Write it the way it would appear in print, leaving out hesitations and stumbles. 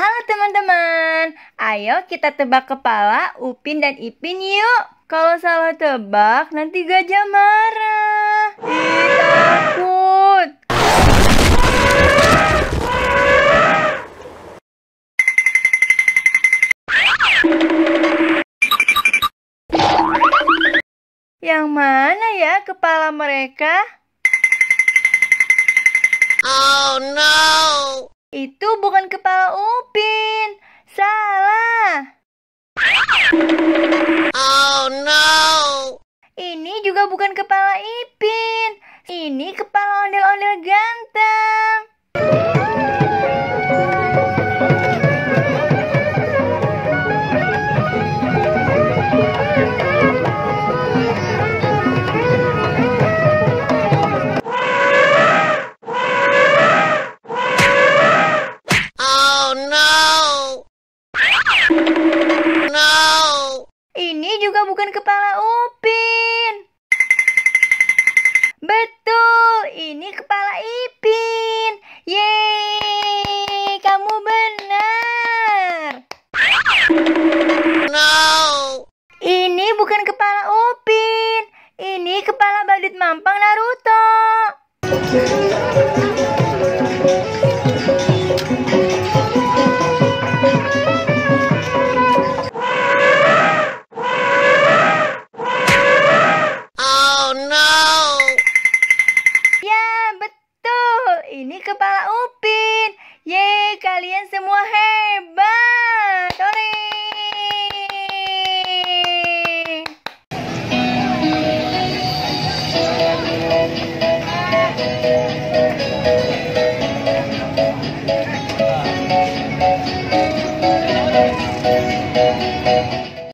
Halo teman-teman, ayo kita tebak kepala Upin dan Ipin yuk. Kalau salah tebak nanti gajah marah. Takut. Yang mana ya kepala mereka? Oh no! Itu bukan kepala Upin. Salah. Oh no! Ini juga bukan kepala Ipin. Ini kepala ondel-ondel ganteng. Oh no! No! Ini juga bukan kepala Upin. Betul, ini kepala Ipin. Yeay, kamu benar. No! Ini bukan kepala Upin. Ini kepala badut mampang Naruto. Oh no! Ya, betul. Ini kepala Upin. Yeay, kalian semua hebat. Hore!